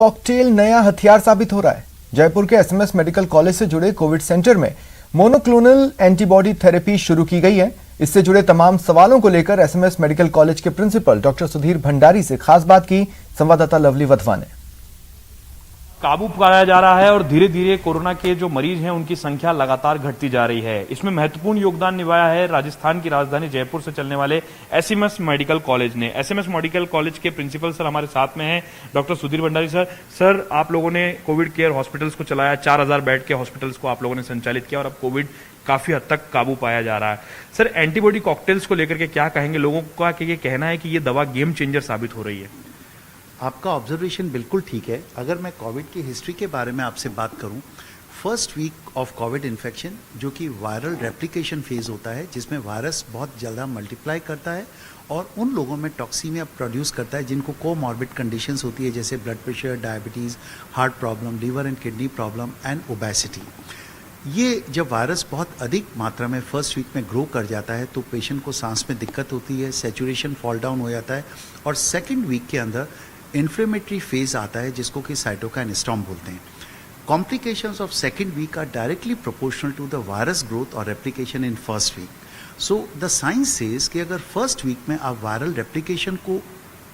Cocktail नया हथियार साबित हो रहा है। जयपुर के एसएमएस मेडिकल कॉलेज से जुड़े कोविड सेंटर में मोनोक्लोनल एंटीबॉडी थेरेपी शुरू की गई है। इससे जुड़े तमाम सवालों को लेकर एसएमएस मेडिकल कॉलेज के प्रिंसिपल डॉक्टर सुधीर भंडारी से खास बात की संवाददाता लवली वधवा ने। काबू पाया जा रहा है और धीरे धीरे कोरोना के जो मरीज हैं उनकी संख्या लगातार घटती जा रही है। इसमें महत्वपूर्ण योगदान निभाया है राजस्थान की राजधानी जयपुर से चलने वाले एसएमएस मेडिकल कॉलेज ने। एसएमएस मेडिकल कॉलेज के प्रिंसिपल सर हमारे साथ में हैं, doctor Sudhir Bhandari sir. Sir, आप लोगों ने कोविड केयर हॉस्पिटल्स को चलाया, 4000 बेड के हॉस्पिटल्स को आप लोगों ने संचालित किया और अब कोविड काफी हद तक काबू पाया जा रहा है। सर, एंटीबॉडी कॉकटेल्स को लेकर के क्या कहेंगे? लोगों का ये कहना है कि ये दवा गेम चेंजर साबित हो रही है। आपका ऑब्जर्वेशन बिल्कुल ठीक है। अगर मैं कोविड की हिस्ट्री के बारे में आपसे बात करूं, first week of COVID infection जो कि वायरल रेप्लिकेशन फेज होता है, जिसमें वायरस बहुत ज़्यादा मल्टीप्लाई करता है और उन लोगों में टॉक्सीमिया प्रोड्यूस करता है जिनको कोमॉर्बिड कंडीशंस होती है, जैसे blood pressure, diabetes, heart problem, liver and kidney problem and obesity. ये जब वायरस बहुत अधिक मात्रा में फर्स्ट वीक में ग्रो कर जाता है तो पेशेंट को सांस में दिक्कत होती है, सैचुरेशन फॉल डाउन हो जाता है और सेकेंड वीक के अंदर इन्फ्लेमेटरी फेज आता है जिसको कि साइटोकाइन स्टॉर्म बोलते हैं। Complications of second week are directly proportional to the virus growth और replication in first week. So the science says कि अगर फर्स्ट वीक में आप वायरल रेप्लिकेशन को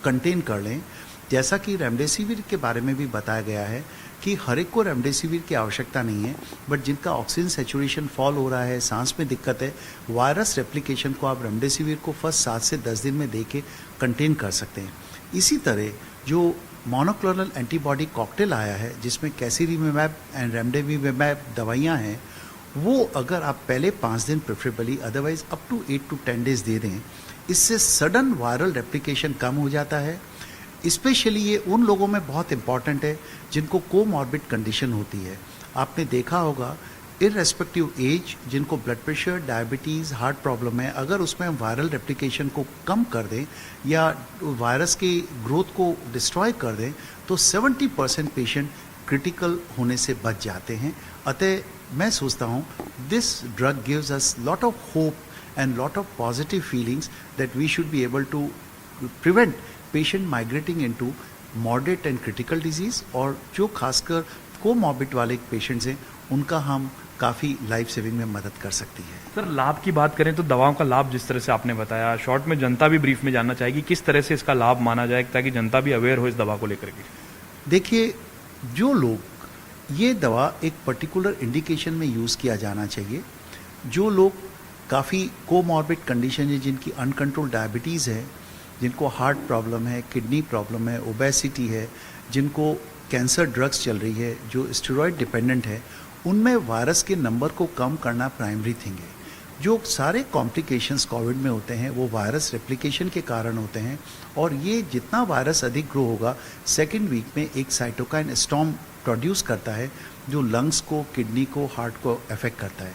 कंटेन कर लें, जैसा कि रेमडेसिविर के बारे में भी बताया गया है कि हर एक को रेमडेसिविर की आवश्यकता नहीं है, बट जिनका ऑक्सीजन सैचुरेशन फॉल हो रहा है, सांस में दिक्कत है, वायरस रेप्लिकेशन को आप रेमडेसिविर को फर्स्ट 7 से 10 दिन में दे के कंटेन कर सकते हैं। इसी तरह जो मोनोक्लोनल एंटीबॉडी कॉकटेल आया है जिसमें कैसिरीमेब एंड रेमडेसिविर दवाइयाँ हैं, वो अगर आप पहले 5 दिन preferably, otherwise up to 8 to 10 days दे दें, इससे सडन वायरल रेप्लिकेशन कम हो जाता है। स्पेशली ये उन लोगों में बहुत इंपॉर्टेंट है जिनको कोमॉर्बिड कंडीशन होती है। आपने देखा होगा इररेस्पेक्टिव एज, जिनको blood pressure, diabetes, heart problem है, अगर उसमें हम वायरल रेप्लिकेशन को कम कर दें या वायरस की ग्रोथ को डिस्ट्रॉय कर दें तो 70% पेशेंट क्रिटिकल होने से बच जाते हैं। अतः मैं सोचता हूँ this drug gives us lot of hope and lot of positive feelings that we should be able to prevent patient migrating into moderate and critical disease, और जो खासकर कोमॉर्बिड वाले पेशेंट्स हैं उनका हम काफ़ी लाइफ सेविंग में मदद कर सकती है। सर, लाभ की बात करें तो दवाओं का लाभ जिस तरह से आपने बताया, शॉर्ट में जनता भी ब्रीफ में जानना चाहेगी किस तरह से इसका लाभ माना जाए ताकि जनता भी अवेयर हो इस दवा को लेकर के। देखिए, जो लोग ये दवा एक पर्टिकुलर इंडिकेशन में यूज़ किया जाना चाहिए, जो लोग काफ़ी कोमॉर्बिड कंडीशन है, जिनकी अनकंट्रोल डायबिटीज़ है, जिनको हार्ट प्रॉब्लम है, किडनी प्रॉब्लम है, ओबेसिटी है, जिनको कैंसर ड्रग्स चल रही है, जो स्टेरॉयड डिपेंडेंट है, उनमें वायरस के नंबर को कम करना प्राइमरी थिंग है। जो सारे कॉम्प्लिकेशंस कोविड में होते हैं वो वायरस रेप्लिकेशन के कारण होते हैं और ये जितना वायरस अधिक ग्रो होगा, सेकेंड वीक में एक साइटोकाइन स्टॉर्म प्रोड्यूस करता है जो लंग्स को, किडनी को, हार्ट को अफेक्ट करता है।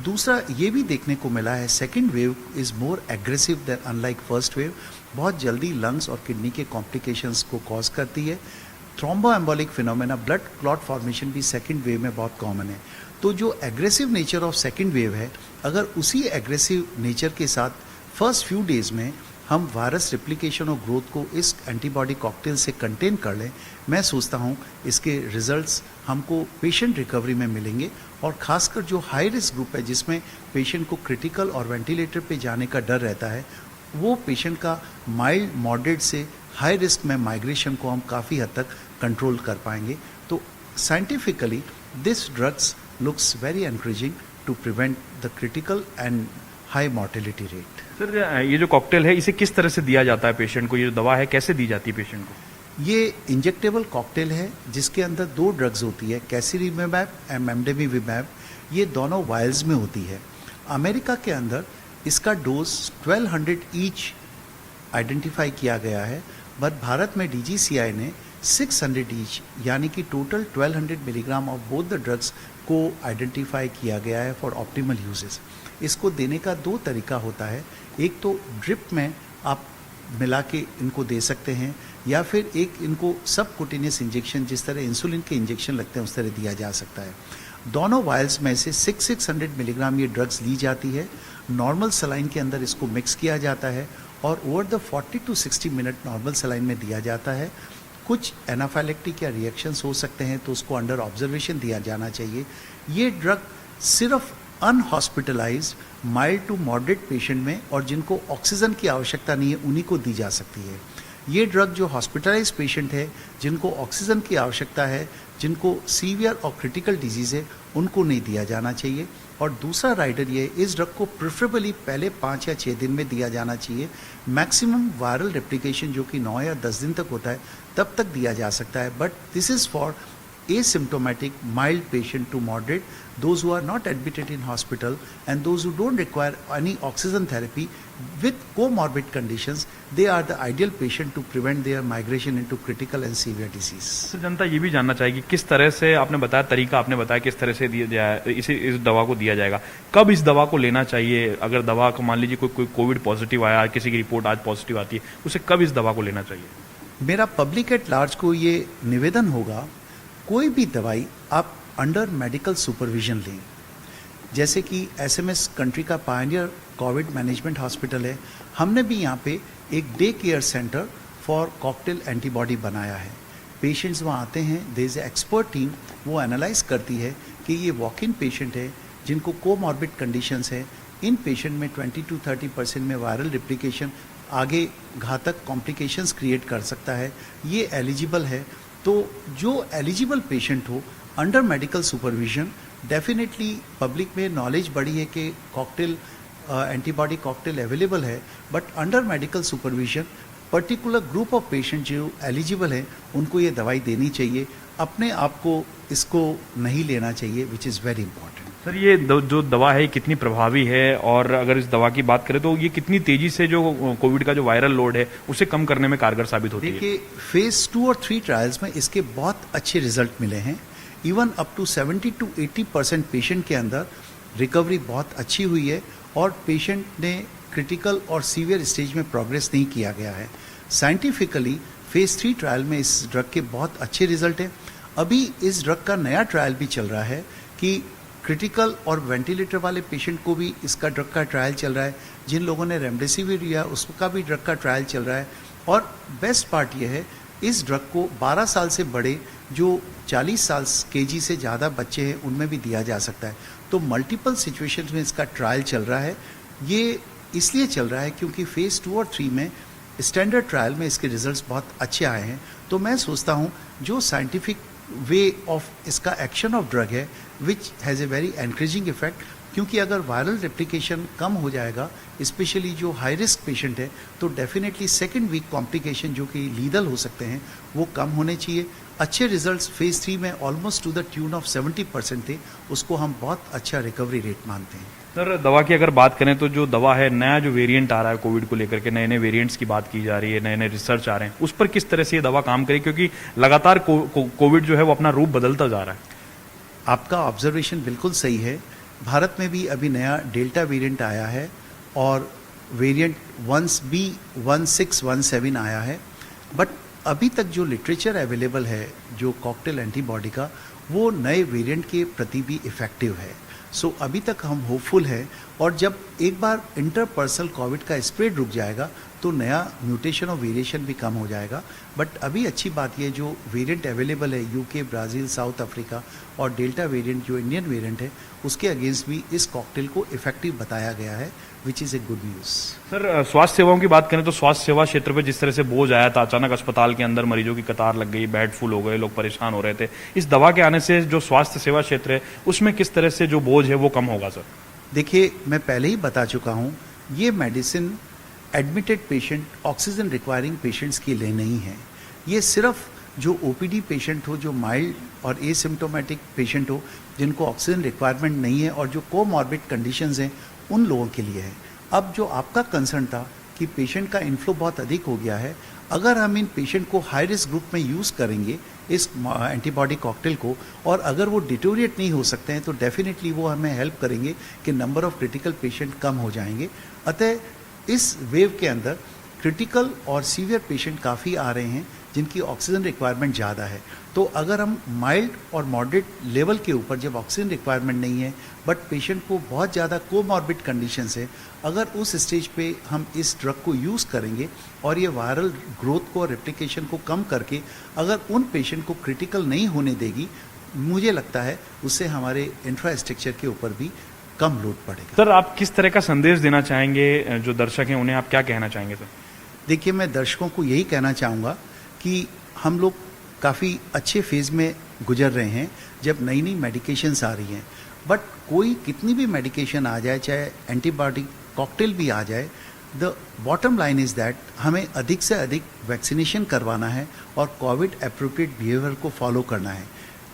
दूसरा ये भी देखने को मिला है second wave is more aggressive than unlike first wave, बहुत जल्दी लंग्स और किडनी के कॉम्प्लिकेशंस को कॉज करती है। थ्रोम्बोएम्बोलिक फिनोमेना, ब्लड क्लॉट फॉर्मेशन भी सेकेंड वेव में बहुत कॉमन है। तो जो aggressive nature of second wave है, अगर उसी एग्रेसिव नेचर के साथ फर्स्ट फ्यू डेज में हम वायरस रेप्लिकेशन और ग्रोथ को इस एंटीबॉडी कॉकटेल से कंटेन कर लें, मैं सोचता हूँ इसके रिजल्ट्स हमको पेशेंट रिकवरी में मिलेंगे। और खासकर जो हाई रिस्क ग्रुप है जिसमें पेशेंट को क्रिटिकल और वेंटिलेटर पे जाने का डर रहता है, वो पेशेंट का माइल्ड मॉडरेट से हाई रिस्क में माइग्रेशन को हम काफ़ी हद तक कंट्रोल कर पाएंगे। तो scientifically this drugs looks very encouraging to prevent the critical and high mortality rate. Sir, ये जो कॉकटेल है इसे किस तरह से दिया जाता है पेशेंट को? ये जो दवा है कैसे दी जाती है पेशेंट को? ये इंजेक्टेबल कॉकटेल है जिसके अंदर 2 ड्रग्स होती है, कैसिरीमेब एंड रेमडेसिविर। ये दोनों वायल्स में होती है। अमेरिका के अंदर इसका डोज 1200 ईच आइडेंटिफाई किया गया है, बट भारत में DGCI ने 600 ईच यानी कि total 1200 milligram of both the drugs को आइडेंटिफाई किया गया है फॉर ऑप्टिमल यूजेस। इसको देने का 2 तरीका होता है, एक तो ड्रिप में आप मिला के इनको दे सकते हैं या फिर एक इनको सबकुटेनियस इंजेक्शन, जिस तरह इंसुलिन के इंजेक्शन लगते हैं उस तरह दिया जा सकता है। दोनों वायल्स में से 600 मिलीग्राम ये ड्रग्स ली जाती है। नॉर्मल सलाइन के अंदर इसको मिक्स किया जाता है और over the 40 to 60 minute normal saline में दिया जाता है। कुछ एनाफाइलेक्टिक या रिएक्शंस हो सकते हैं तो उसको अंडर ऑब्जर्वेशन दिया जाना चाहिए। ये ड्रग सिर्फ अनहॉस्पिटलाइज्ड माइल्ड टू मॉडरेट पेशेंट में और जिनको ऑक्सीजन की आवश्यकता नहीं है उन्हीं को दी जा सकती है। ये ड्रग जो हॉस्पिटलाइज पेशेंट है, जिनको ऑक्सीजन की आवश्यकता है, जिनको सीवियर और क्रिटिकल डिजीज है, उनको नहीं दिया जाना चाहिए। और दूसरा राइडर ये, इस ड्रग को प्रेफरेबली पहले 5 या 6 दिन में दिया जाना चाहिए। मैक्सिमम वायरल रेप्लिकेशन जो कि 9 या 10 दिन तक होता है तब तक दिया जा सकता है, but this is for asymptomatic mild patient to moderate, those who are not admitted in hospital and those who don't require any oxygen therapy with comorbid conditions, they are the ideal patient to prevent their migration into critical and severe disease. तो जनता ये भी जानना चाहेगी किस तरह से, आपने बताया तरीका, आपने बताया किस तरह से दिया जाए इस दवा को दिया जाएगा, कब इस दवा को लेना चाहिए? अगर दवा को मान लीजिए कोई कोविड पॉजिटिव आया, किसी की रिपोर्ट आज पॉजिटिव आती है, उसे कब इस दवा को लेना चाहिए? मेरा पब्लिक एट लार्ज को ये निवेदन होगा, कोई भी दवाई आप अंडर मेडिकल सुपरविजन लें। जैसे कि एसएमएस कंट्री का पायनियर कोविड मैनेजमेंट हॉस्पिटल है, हमने भी यहाँ पे एक day care centre for cocktail antibody बनाया है। पेशेंट्स वहाँ आते हैं, देयर इज एक्सपर्ट टीम, वो एनालाइज करती है कि ये वॉक इन पेशेंट है जिनको कोमॉर्बिड कंडीशंस है। इन पेशेंट में 20 to 30% में वायरल रिप्लिकेशन आगे घातक कॉम्प्लिकेशंस क्रिएट कर सकता है, ये एलिजिबल है। तो जो एलिजिबल पेशेंट हो under medical supervision, definitely public में नॉलेज बढ़ी है कि कॉकटेल एंटीबॉडी कॉकटेल अवेलेबल है, but under medical supervision particular group of patient जो एलिजिबल है उनको ये दवाई देनी चाहिए। अपने आप को इसको नहीं लेना चाहिए, which is very important. Sir ये जो दवा है कितनी प्रभावी है, और अगर इस दवा की बात करें तो ये कितनी तेजी से जो कोविड का जो वायरल लोड है उसे कम करने में कारगर साबित होती है? देखिए, फेज 2 और 3 ट्रायल्स में इसके बहुत अच्छे रिजल्ट मिले हैं। Even up to 70 to 80% patient के अंदर रिकवरी बहुत अच्छी हुई है और पेशेंट ने क्रिटिकल और सीवियर स्टेज में प्रोग्रेस नहीं किया गया है। साइंटिफिकली फेज 3 ट्रायल में इस ड्रग के बहुत अच्छे रिजल्ट हैं। अभी इस ड्रग का नया ट्रायल भी चल रहा है कि क्रिटिकल और वेंटिलेटर वाले पेशेंट को भी इसका ड्रग का ट्रायल चल रहा है। जिन लोगों ने रेमडेसिविर लिया उसका भी ड्रग का ट्रायल चल रहा है। और बेस्ट पार्ट ये है, इस ड्रग को 12 साल से बड़े जो 40 साल केजी से ज़्यादा बच्चे हैं उनमें भी दिया जा सकता है। तो मल्टीपल सिचुएशंस में इसका ट्रायल चल रहा है। ये इसलिए चल रहा है क्योंकि फेज 2 और 3 में स्टैंडर्ड ट्रायल में इसके रिजल्ट्स बहुत अच्छे आए हैं। तो मैं सोचता हूँ जो साइंटिफिक वे ऑफ इसका एक्शन ऑफ ड्रग है which has a very encouraging effect, क्योंकि अगर वायरल रेप्लिकेशन कम हो जाएगा, स्पेशली जो हाई रिस्क पेशेंट है, तो डेफिनेटली सेकेंड वीक कॉम्प्लिकेशन जो कि लीदल हो सकते हैं वो कम होने चाहिए। अच्छे रिजल्ट्स फेज 3 में almost two the tune of 70% थे, उसको हम बहुत अच्छा रिकवरी रेट मानते हैं। सर दवा की अगर बात करें तो जो दवा है, नया जो वेरिएंट आ रहा है कोविड को लेकर के, नए नए वेरिएंट्स की बात की जा रही है, नए नए रिसर्च आ रहे हैं, उस पर किस तरह से ये दवा काम करेगी? क्योंकि लगातार कोविड जो है वो अपना रूप बदलता जा रहा है। आपका ऑब्जर्वेशन बिल्कुल सही है। भारत में भी अभी नया डेल्टा वेरिएंट आया है और वेरिएंट 1B1617 आया है, बट अभी तक जो लिटरेचर अवेलेबल है जो कॉकटेल एंटीबॉडी का, वो नए वेरिएंट के प्रति भी इफेक्टिव है। सो अभी तक हम होपफुल हैं, और जब एक बार इंटरपर्सनल कोविड का स्प्रेड रुक जाएगा तो नया म्यूटेशन और वेरिएशन भी कम हो जाएगा। बट अभी अच्छी बात यह, जो वेरिएंट अवेलेबल है यूके, ब्राज़ील, साउथ अफ्रीका और डेल्टा वेरिएंट जो इंडियन वेरिएंट है, उसके अगेंस्ट भी इस कॉकटेल को इफेक्टिव बताया गया है, which is a good news. Sir स्वास्थ्य सेवाओं की बात करें तो स्वास्थ्य सेवा क्षेत्र पे जिस तरह से बोझ आया था, अचानक अस्पताल के अंदर मरीजों की कतार लग गई, बेड फुल हो गए, लोग परेशान हो रहे थे, इस दवा के आने से जो स्वास्थ्य सेवा क्षेत्र है उसमें किस तरह से जो बोझ है वो कम होगा? सर देखिए, मैं पहले ही बता चुका हूँ, ये medicine admitted patient, oxygen requiring patients के लिए नहीं है। ये सिर्फ जो ओपीडी पेशेंट हो, जो माइल्ड और एसिम्प्टोमेटिक पेशेंट हो, जिनको ऑक्सीजन रिक्वायरमेंट नहीं है और जो कोमॉर्बिड कंडीशंस हैं, उन लोगों के लिए है। अब जो आपका कंसर्न था कि पेशेंट का इन्फ्लो बहुत अधिक हो गया है, अगर हम इन पेशेंट को हाई रिस्क ग्रुप में यूज़ करेंगे इस एंटीबॉडी कॉकटेल को, और अगर वो डिटोरिएट नहीं हो सकते हैं, तो डेफिनेटली वो हमें हेल्प करेंगे कि नंबर ऑफ क्रिटिकल पेशेंट कम हो जाएंगे। अतः इस वेव के अंदर क्रिटिकल और सीवियर पेशेंट काफ़ी आ रहे हैं, जिनकी ऑक्सीजन रिक्वायरमेंट ज़्यादा है। तो अगर हम माइल्ड और मॉडरेट लेवल के ऊपर जब ऑक्सीजन रिक्वायरमेंट नहीं है बट पेशेंट को बहुत ज़्यादा कोमॉर्बिड कंडीशंस है, अगर उस स्टेज पे हम इस ड्रग को यूज़ करेंगे और ये वायरल ग्रोथ को और रेप्लिकेशन को कम करके अगर उन पेशेंट को क्रिटिकल नहीं होने देगी, मुझे लगता है उससे हमारे इंफ्रास्ट्रक्चर के ऊपर भी कम लोड पड़ेगा। सर, आप किस तरह का संदेश देना चाहेंगे जो दर्शक हैं, उन्हें आप क्या कहना चाहेंगे सर? देखिए, मैं दर्शकों को यही कहना चाहूँगा कि हम लोग काफ़ी अच्छे फेज़ में गुजर रहे हैं जब नई नई मेडिकेशंस आ रही हैं, बट कोई कितनी भी मेडिकेशन आ जाए, चाहे एंटीबायोटिक कॉकटेल भी आ जाए, the bottom line is that हमें अधिक से अधिक वैक्सीनेशन करवाना है और कोविड एप्रोप्रिएट बिहेवियर को फॉलो करना है।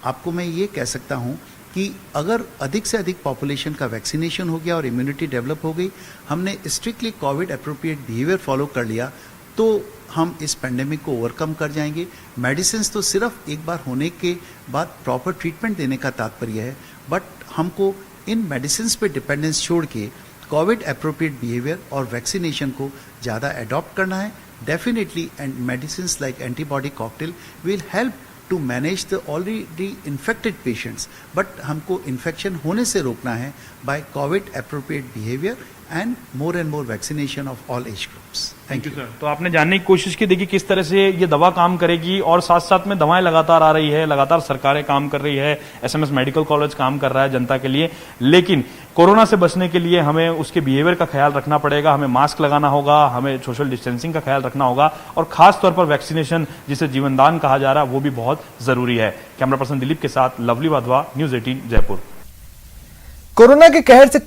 आपको मैं ये कह सकता हूँ कि अगर अधिक से अधिक पॉपुलेशन का वैक्सीनेशन हो गया और इम्यूनिटी डेवलप हो गई, हमने strictly Covid appropriate behaviour follow कर लिया, तो हम इस पेंडेमिक को ओवरकम कर जाएंगे। मेडिसिन तो सिर्फ एक बार होने के बाद प्रॉपर ट्रीटमेंट देने का तात्पर्य है, बट हमको इन मेडिसिन पे डिपेंडेंस छोड़ के कोविड एप्रोप्रिएट बिहेवियर और वैक्सीनेशन को ज़्यादा अडॉप्ट करना है। Definitely and medicine like antibody cocktail will help to manage the already infected patients, but हमको इन्फेक्शन होने से रोकना है by COVID appropriate behaviour and more vaccination of all age groups. Thank you sir. तो आपने जानने की कोशिश की, देखिए किस तरह से ये दवा काम करेगी, और साथ साथ में दवाएं लगातार आ रही है, लगातार सरकारें काम कर रही है, एसएमएस मेडिकल कॉलेज काम कर रहा है जनता के लिए, लेकिन कोरोना से बचने के लिए हमें उसके बिहेवियर का ख्याल रखना पड़ेगा, हमें मास्क लगाना होगा, हमें सोशल डिस्टेंसिंग का ख्याल रखना होगा, और खास तौर पर वैक्सीनेशन जिसे जीवनदान कहा जा रहा है वो भी बहुत जरूरी है। कैमरा पर्सन दिलीप के साथ lovely Wadhwa, news 18 Jaipur. Corona के कहर से